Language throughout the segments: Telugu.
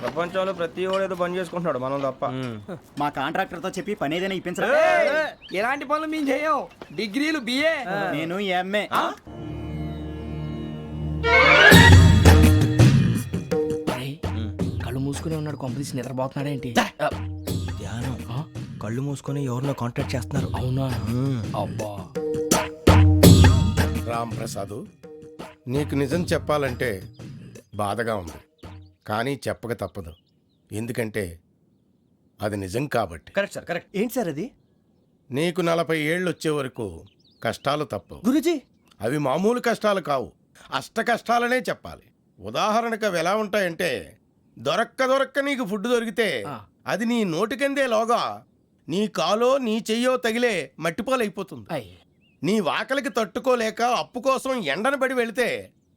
ప్రపంచంలో ప్రతి వాడు ఏదో పని చేసుకుంటున్నాడు మనం తప్ప. మా కాంట్రాక్టర్ తో చెప్పి పని ఏదైనా ఇప్పించరా? ఎలాంటి పనులు మేము చేయం. డిగ్రీలు బిఏ. నేను ఎంఏ. కళ్ళు మూసుకునే ఉన్నాడు, కొంపదీసి నిద్రపోతున్నాడేంటి? ధ్యానం. కళ్ళు మూసుకొని ఎవరినో కాంటాక్ట్ చేస్తున్నారు. అవునా? అబ్బా. రామ్ ప్రసాద్, నీకు నిజం చెప్పాలంటే బాధగా ఉంది, కానీ చెప్పక తప్పదు. ఎందుకంటే అది నిజం కాబట్టి. Correct sir, correct. ఏంటి సార్ అది? నీకు 40 ఏళ్ళు వచ్చే వరకు కష్టాలు తప్పవు. గురుజీ, అవి మామూలు కష్టాలు కావు, అష్ట కష్టాలనే చెప్పాలి. ఉదాహరణకు అవి ఎలా ఉంటాయంటే, దొరక్క నీకు ఫుడ్ దొరికితే అది నీ నోటికందే లోగా నీ కాలో నీ చెయ్యో తగిలే మట్టిపాలైపోతుంది. నీ వాకలికి తట్టుకోలేక అప్పు కోసం ఎండను పడి వెళితే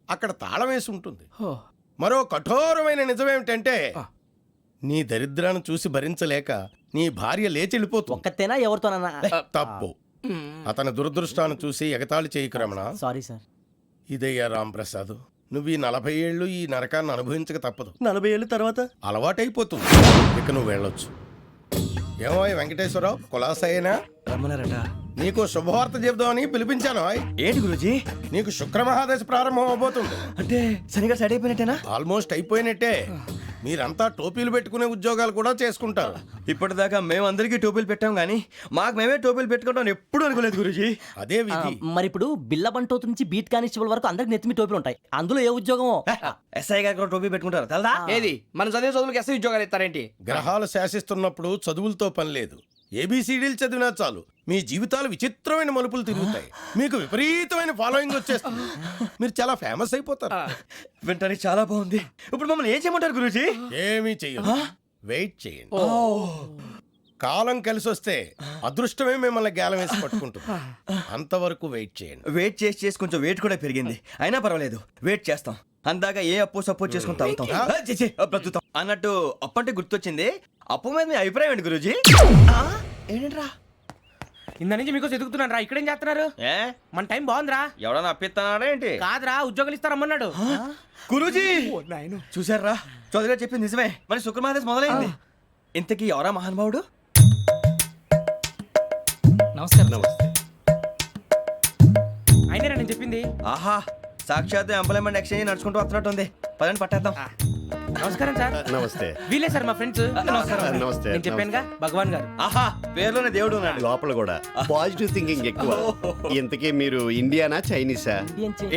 అక్కడ తాళం వేసి ఉంటుంది. మరో కఠోరమైన నిజమేమిటంటే, నీ దరిద్రాన్ని చూసి భరించలేక నీ భార్య లేచి వెళ్ళిపోతుంది. ఒక్కతేనా ఎవరితోనన్నా? తప్పు. అతని దురదృష్టాన్ని చూసి ఎగతాళి చేయకు రమణ. Sorry sir. ఇదయ్యా రాంప్రసాద్, నువ్వు ఈ 40 ఏళ్ళు ఈ నరకాన్ని అనుభవించక తప్పదు. 40 ఏళ్ళ తర్వాత అలవాటైపోతుంది. ఇక నువ్వు వెళ్ళొచ్చు. ఏమో వెంకటేశ్వరరావు, కులాసైనా రమ్మన్నారట. నీకు శుభవార్త చెబుదామని పిలిపించాను. ఏంటి గురూజీ? నీకు శుక్రమహాదశ ప్రారంభం అవబోతుంది. అంటే సరిగా సెట్ అయిపోయినట్టేనా? ఆల్మోస్ట్ అయిపోయినట్టే. మీరంతా టోపీలు పెట్టుకునే ఉద్యోగాలు కూడా చేసుకుంటారు. ఇప్పటిదాకా మేమందరికీ టోపీలు పెట్టాం కానీ మాకు మేమే టోపీలు పెట్టుకుంటాం ఎప్పుడు అనుకోలేదు గురూజీ. అదే విధి. మరి ఇప్పుడు బిల్ల బంటోతు నుంచి బీట్ కానిస్టేబుల్ వరకు అందరికి నెత్తిమి టోపీలు ఉంటాయి. అందులో ఏ ఉద్యోగం? ఎస్ఐ గారు కూడా టోపీ పెట్టుకుంటారు తెలదా? ఏది మన చదివే చదువులకు ఎస్ఐ ఉద్యోగాలు ఇస్తారేంటి? గ్రహాలు శాసిస్తున్నప్పుడు చదువులతో పని లేదు. ఏబిసిడీలు చదివినా చాలు మీ జీవితాలు విచిత్రమైన మలుపులు తిరుగుతాయి. మీకు విపరీతమైన ఫాలోయింగ్ వచ్చేస్తుంది. మీరు చాలా ఫేమస్ అయిపోతారు. వింటానికి చాలా బాగుంది. ఇప్పుడు మమ్మల్ని ఏం చేయమంటారు గురూజీ? ఏమీ చెయ్యదు, వెయిట్ చేయండి. కాలం కలిసి వస్తే అదృష్టమే మిమ్మల్ని గేలం వేసి పట్టుకుంటుంది. అంతవరకు వెయిట్ చేయండి. వెయిట్ చేసి కొంచెం వెయిట్ కూడా పెరిగింది. అయినా పర్వాలేదు, వెయిట్ చేస్తాం. అందాక ఏ అప్పు సపోర్ట్ చేసుకుని తాగుతాం, బ్రతుకుతాం అన్నట్టు. అప్పు అంటే గుర్తొచ్చింది, అప్పు మీద మీ అభిప్రాయం ఏంటి గురూజీ? ఏంటరా ఇంత నుంచి మీకు ఎదుగుతున్నాను రా. ఇక్కడేం చేస్తున్నారు? మన టైం బాగుందిరా. ఎవడన్నా అప్పిస్తున్నాడా ఏంటి? కాదురా, ఉద్యోగాలు ఇస్తారమ్మన్నాడు గురూజీ. చూసారా, చౌదరి గారు చెప్పింది నిజమే. మరి శుక్రమహాదేశ్ మొదలైంది. ఇంతకీ ఎవరా మహానుభావుడు? నమస్కారం. అయినా నేను చెప్పింది. ఆహా, సాక్షాత్ ఎంప్లాయ్మెంట్ ఎక్స్చేంజ్ నడుచుకుంటూ వస్తున్నట్టు ఉంది. పదండి పట్టేద్దాం. నమస్కారం సార్. నమస్తే. వీలే సార్ మా ఫ్రెండ్స్. నమస్తే. నేను చెప్పానుగా, భగవాన్ గారు. ఆహా, పేర్లోనే దేవుడు ఉన్నాడు. లోపల కూడా పాజిటివ్ థింకింగ్ ఎక్కువ. ఇంతకీ మీరు ఇండియానా చైనీసా?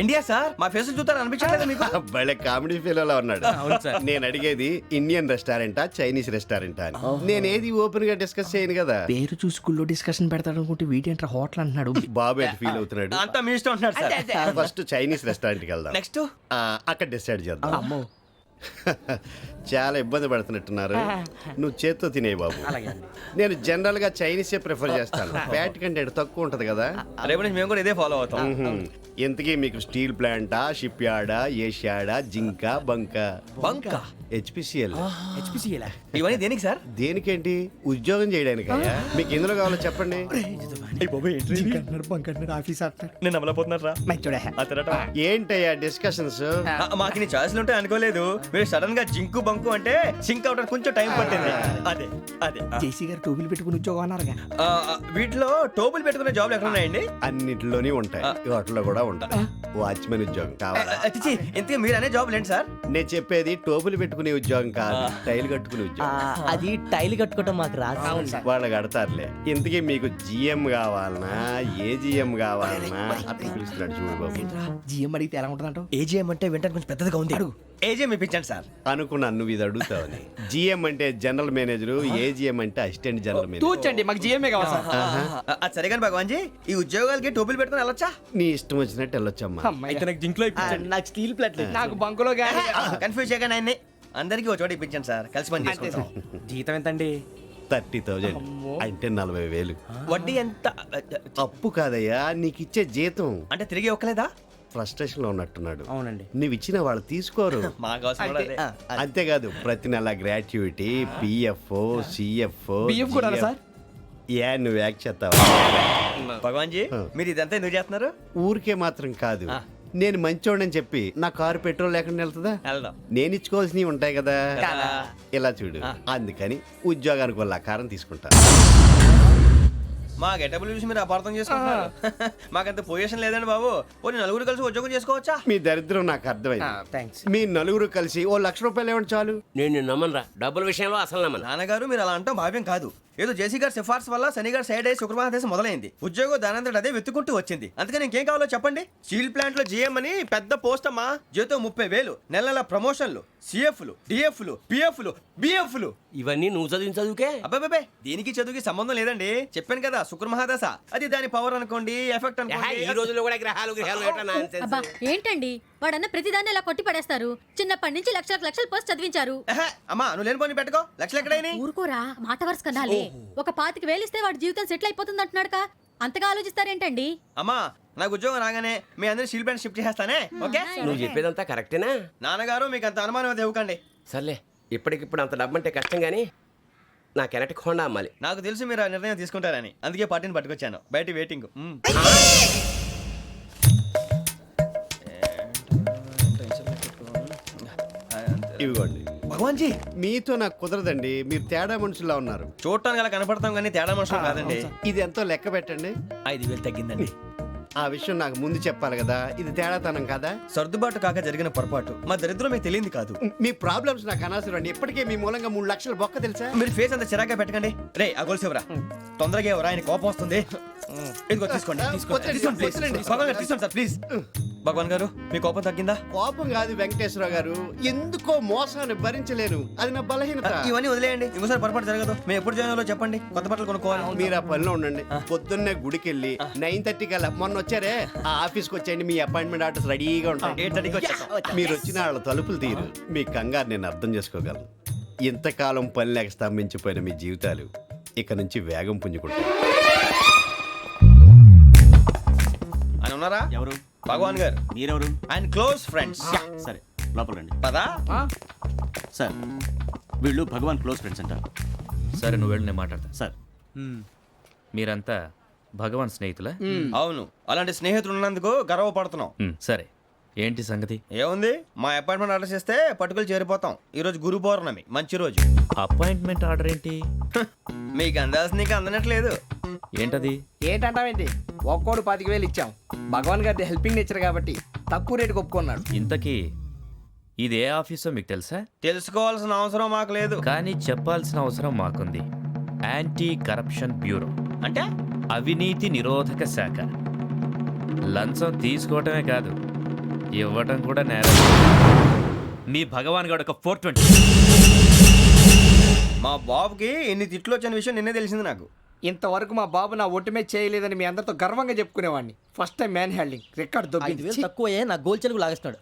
India sir. మా ఫేస్ చూస్తారు అనిపించలేదు మీకు? భలే కామెడీ ఫీల్ అలా ఉన్నాడు. అవును సార్. నేను అడిగేది ఇండియన్ రెస్టారెంటా చైనీస్ రెస్టారెంటా అని. నేనేది ఓపెన్ గా డిస్కస్ చేయను కదా. పేరు చూసుకుల్లో డిస్కషన్ పెడతాడు అనుకుంటే వీటేంట్రా హోటల్ అంటున్నాడు. బాబు ఎట్ ఫీల్ అవుతున్నాడు. అంతా మీ ఇష్టం ఉంటున్నాడు సార్. ఫస్ట్ చైనీస్ రెస్టారెంట్ కి వెళ్దాం. నెక్స్ట్ అక్కడ డిసైడ్ చేద్దాం. చాలా ఇబ్బంది పడుతున్నట్టున్నారు. నువ్వు చేత్తో తినే బాబు. నేను జనరల్ గా చైనీసే ప్రిఫర్ చేస్తాను. ఫ్యాట్ కంటెంట్ తక్కువ ఉంటది కదా. రేపు నుంచి మేము కూడా ఇదే ఫాలో అవుతాం. ఇంతకీ మీకు స్టీల్ ప్లాంటా, షిప్ యార్డా, ఏషియాడా, జింక, బంకా? బంకా, హెచ్పిసిఎల్. ఇవన్నీ దేనికి సార్? దేనికేంటి? ఉద్యోగం చేయడానికి. మీకు ఎందులో కావాలో చెప్పండి. నేను అమలపోతున్నారా? ఏంటయ్యా డిస్కషన్స్? మాకు నీ ఛాయిస్లు ఉంటాయి అనుకోలేదు. మీరు సడన్ గా జింకు బంకు అంటే సింక్ అవడానికి కొంచెం టైం పట్టింది. అదే అదే జేసీ గారు టోపీలు పెట్టుకుని ఉద్యోగం అన్నారుగా. వీటిలో టోపులు పెట్టుకునే జాబ్లు ఎక్కడ ఉన్నాయండి? అన్నిటిలోనే ఉంటాయి, వాటిలో కూడా ఉంటాయి. వాచ్మెన్ ఉద్యోగం కావాలా? ఇంతకీ మీరు అనే జాబ్ ఏంటి సార్? నేను చెప్పేది టోపులు పెట్టుకునే ఉద్యోగం కాదు, టైల్ కట్టుకునే ఉద్యోగం. అది టైల్ కట్టుకోవటం మాకు రాదు. వాళ్ళు కడతారులే. ఇంతకీ మీకు జిఎం కావాలనా, ఏ జిఎం కావాలనా? అట్లా పిలుస్తున్నాడు చూడు బాబు. జిఎం అడిగితే ఎలా ఉంటుందంట? ఏజీఎం అంటే వింటానికి కొంచెం పెద్దదిగా ఉంది. ఏజీఎం ఇప్పించండి సార్. అనుకున్నాను నువ్వు ఇది అడుగుతావని. జిఎం అంటే జనరల్ మేనేజర్, ఏజిఎం అంటే అసిస్టెంట్ జనరల్ మేనేజర్. తూచండి, మాకు జిఎంఏ కావాలి సార్. అది సరే కానీ భగవాన్ జీ, ఈ ఉద్యోగాలకి టోపులు పెట్టుకుని వెళ్ళొచ్చా? నీ ఇష్టం వచ్చినట్టు వెళ్ళొచ్చమ్మా. అయితే నాకు జింక్లో నాకు స్టీల్ ప్లేట్, నాకు బంకులో గానీ. కన్ఫ్యూజ్ చేయగానే ఆయన్ని అందరికీ ఒక చోట ఇప్పించండి సార్. కలిసి పని చేసుకుంటాం. జీతం ఎంతండి? 30,000 అంటే 40,000. వడ్డీ ఎంత? అప్పు కాదయ్యా, నీకు ఇచ్చే జీతం. అంటే తిరిగి ఒక్కలేదా? ఫ్రస్ట్రేషన్ లో ఉన్నట్టున్నాడు. అవునండి. నువ్వు ఇచ్చిన వాళ్ళు తీసుకోరు. అంతేకాదు, ప్రతి నెల గ్రాట్యుటీ, పిఎఫ్, సిఎఫ్. బిఎఫ్ కూడా సార్? ఏ నువ్వు యాక్ట్ చేస్తావా? భగవాన్ జీ, మీరు ఇదంతా ఎందుకు చేస్తున్నారు? ఊరికే మాత్రం కాదు, నేను మంచోడని చెప్పి నా కారు పెట్రోల్ లేకుండా వెళ్తుందా? వెళ్దాం. నేను ఇచ్చుకోవాల్సినవి ఉంటాయి కదా. కదా. ఇలా చూడు, అందుకని ఉద్యోగానికి వాళ్ళ ఆకారం తీసుకుంటా. మా గెటబుల్ చూసి మీరు అపార్థం చేసుకుంటున్నారు. మాకంత పొజిషన్ లేదండి బాబు. పోనీ నలుగురు కలిసి ఉద్యోగం చేసుకోవచ్చా? మీ దరిద్రం నాకు అర్థమైంది. థ్యాంక్స్. మీ నలుగురు కలిసి ఓ ₹1,00,000 ఇవ్వండి చాలు. నేను నమ్మనరా, డబ్బుల విషయంలో అసలు నమ్మను. నాన్నగారు మీరు అలా అంటాం భావ్యం కాదు. ఏదో జేసీ గారి సిఫార్సు వల్ల శని గారు సైడ్ అయ్యి శుక్రవారం మొదలైంది. ఉద్యోగం దానంతటి అదే వెతుకుంటూ వచ్చింది. అందుకని ఇంకేం కావాలో చెప్పండి. స్టీల్ ప్లాంట్ లో జీఎం అని పెద్ద పోస్ట్ అమ్మా. జీతం 30,000, నెల నెల ప్రమోషన్లు, సిఎఫ్లు, డిఎఫ్లు, పిఎఫ్లు, బిఎఫ్లు. ఇవన్నీ నువ్వు చదివిన చదువుకే. అబ్బాబే దీనికి చదువుకి సంబంధం లేదండి. చెప్పాను కదా శుక్ర మహాదశ. అది దాని పవర్ అనుకోండి, ఎఫెక్ట్ ఈ అనుకోండి. రోజుల్లో కూడా గ్రహాలు ఏటా nonsense? అబ్బా ఏంటండి వాడన్న ప్రతిదాన్ని ఇలా కొట్టి పడేస్తారు. చిన్నప్పటి నుంచి లక్షలు పోస్ట్ చదివించారు. ఎహె, అమ్మా నువ్వు లేని పోనీ పెట్టుకో. లక్షలు ఎక్కడైనా ఊరుకోరా, మాట వరుస కనాలే. ఒక 25,000 ఇస్తే వాడి జీవితం సెటిల్ అయిపోతుంది అంటున్నాడుగా. అంతగా ఆలోచిస్తారేంటండి? అమ్మా నాకు ఉద్యోగం రాగానే మీ అందరి స్టీల్ ప్లాంట్ షిఫ్ట్ చేస్తానే. ఓకే నువ్వు చెప్పేదంతా కరెక్టేనా? నాన్నగారు మీకు అంత అనుమానం అయితే ఇవ్వకండి. సర్లే, ఇప్పటికిప్పుడు అంత డబ్బు అంటే కష్టం కానీ నా కెనటిక్ హోండా అమ్మాలి. నాకు తెలుసు మీరు ఆ నిర్ణయం తీసుకుంటారని, అందుకే పార్టీని పట్టుకొచ్చాను. బయట వెయిటింగ్. ఇవ్వండి. భగవాన్ జీ మీతో నాకు కుదరదండి, మీరు తేడా మనుషుల్లా ఉన్నారు. చూడటానికి అలా కనపడతాం కానీ తేడా మనుషులు కాదండి. ఇది ఎంతో లెక్క పెట్టండి. 5,000 తగ్గిందండి. ఆ విషయం నాకు ముందు చెప్పాలి కదా. ఇది తేడాతనం కదా. సర్దుబాటు కాక జరిగిన పొరపాటు. మా దరిద్రం మీకు తెలియంది కాదు. మీ ప్రాబ్లమ్స్ నాకు అనవసరం అండి. ఇప్పటికే మీ మూలంగా 3 లక్షల బొక్క తెలుసా? మీరు ఫేస్ అంత చిరాగ్గా పెట్టకండి. రే ఆ గొలుసేవరా, తొందరగా ఎవరా, ఆయన కోపం వస్తుంది. ఇదిగో తీసుకోండి. తీసుకోండి ప్లీజ్. భగవాన్ గారు తీసుకోండి సార్ ప్లీజ్. భగవాన్ గారు మీ కోపం తగ్గిందా? కోపం కాదు వెంకటేశ్వర గారు, ఎందుకో మోసాన్ని భరించలేను. అది నా బలహీనత. ఇవన్నీ వదిలేయండి. ఇంకోసారి పొరపాటు జరగదు. మేము ఎప్పుడు జాయిన్ అవ్వాలో చెప్పండి. కొత్త బట్టలు కొనుక్కోవాలి. మీరు ఆ పనిలో ఉండండి. పొద్దున్నే గుడికి వెళ్ళి 9:30 కల్లా, మొన్న వచ్చారే ఆ ఆఫీస్కి వచ్చేయండి. మీ అపాయింట్మెంట్ ఆర్డర్స్ రెడీగా ఉంటాయి. 8:30కి వచ్చేస్తాం. మీరు వచ్చిన వాళ్ళ తలుపులు తీరు. మీ కంగారు నేను అర్థం చేసుకోగలను. ఇంతకాలం పని లేక స్తంభించిపోయిన మీ జీవితాలు ఇక నుంచి వేగం పుంజుకుంటాయి. ఆయన ఉన్నారా? ఎవరు? భగవాన్ గారు. మీరెవరు? ఆయన క్లోజ్ ఫ్రెండ్స్. సరే లోపల రండి. పదా సార్ వీళ్ళు భగవాన్ క్లోజ్ ఫ్రెండ్స్ అంటారు. సరే నువ్వు వెళ్ళి నేను మాట్లాడతా. సార్ మీరంతా భగవాన్ స్నేహితులా? అవును, అలాంటి స్నేహితులు ఉన్నందుకు గర్వపడుతున్నాం. సరే ఏంటి సంగతి? ఏముంది, మా అపాయింట్మెంట్ ఆర్డర్ చేస్తే పట్టుకులు చేరిపోతాం. ఈ రోజు గురు పౌర్ణమి, మంచి రోజు. అపాయింట్మెంట్ ఆర్డర్ ఏంటి? మీకు అందాల్సిన నీకు అందనట్లేదు. ఏంటది? ఏంటంటావేంటి? ఒక్కోడు 25,000 ఇచ్చాం. భగవాన్ గారి హెల్పింగ్ నేచర్ కాబట్టి తక్కువ రేటుకి ఒప్పుకున్నాడు. ఇంతకీ ఇది ఏ ఆఫీసో మీకు తెలుసా? తెలుసుకోవాల్సిన అవసరం మాకు లేదు. కానీ చెప్పాల్సిన అవసరం మాకుంది. యాంటీ కరప్షన్ బ్యూరో, అంటే అవినీతి నిరోధక శాఖ. లంచం తీసుకోవటమే కాదు, ఇవ్వటం కూడా నేరం. మీ భగవాన్ గారు ఒక 420. మా బాబుకి ఎన్ని తిట్లు వచ్చిన విషయం నిన్నే తెలిసింది నాకు. ఇంతవరకు మా బాబు నా ఒట్టుమే చేయలేదని మీ అందరితో గర్వంగా చెప్పుకునేవాడిని. First time man handing record 5,000 తక్కువే నా గోల్ చెలుగు లాగేస్తున్నాడు.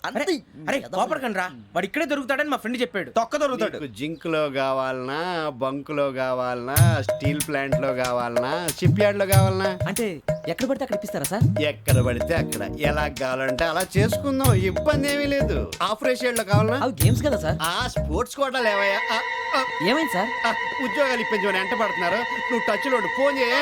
అరే కోపడకండి రా, వాడు ఇక్కడే దొరుకుతాడని మా ఫ్రెండ్ చెప్పాడు. తొక్క దొరుకుతాడు. మీకు జింక్ లో కావాలనా, బంక్ లో కావాలనా, స్టీల్ ప్లాంట్ లో కావాలనా, షిప్ యార్డ్ లో కావాలనా? అంటే ఎక్కడ పడితే అక్కడ ఇప్పిస్తారా సార్? ఎక్కడ పడితే అక్కడ, ఎలా కావాలంటే అలా చేసుకుందాం. ఇబ్బంది ఏమీ లేదు. ఆపరేషన్ లో కావాలనా? అవి గేమ్స్ కదా సార్. ఆ స్పోర్ట్స్ కోటా లేవయ్యా. ఏమైంది సార్? ఉద్యోగాలు ఇప్పించమని ఎంట పడుతున్నారు. నువ్వు టచ్ లో ఫోన్ చేయ.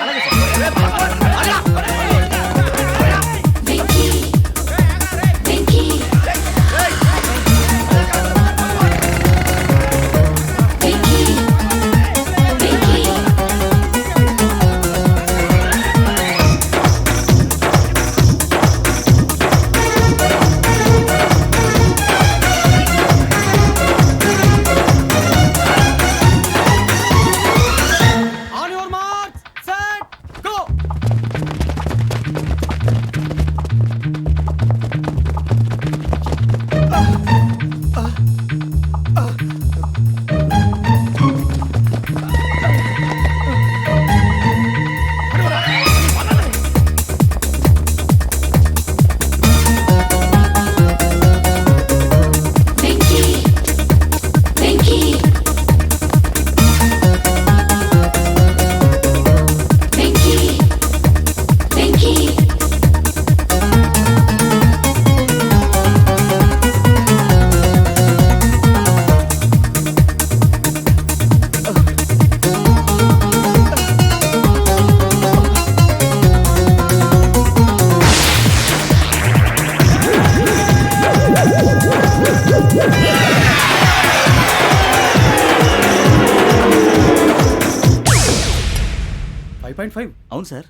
అవును సార్.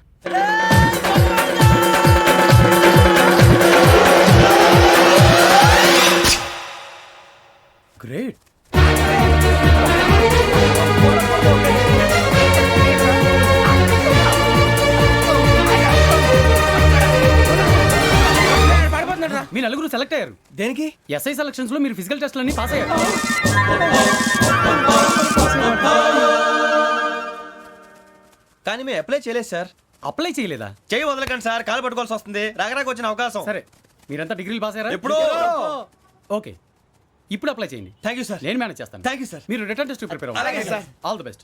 గ్రేట్. మీ నలుగురు సెలెక్ట్ అయ్యారు. దేనికి? ఎస్ఐ సెలక్షన్స్ లో మీరు ఫిజికల్ టెస్ట్ అన్ని పాస్ అయ్యారు. కానీ మేము అప్లై చేయలేదు సార్. అప్లై చేయలేదా? చేయి వదలకండి సార్, కాలు పట్టుకోవాల్సి వస్తుంది. రాగరాకు వచ్చిన అవకాశం. సరే, మీరంతా డిగ్రీలు పాస్ అయ్యారా? ఎప్పుడో. ఓకే, ఇప్పుడు అప్లై చేయండి. Thank you sir. నేను మేనేజ్ చేస్తాను. Thank you sir. మీరు రిటర్న్ టెస్ట్ ప్రిపేర్ అలాగే సార్. All the best.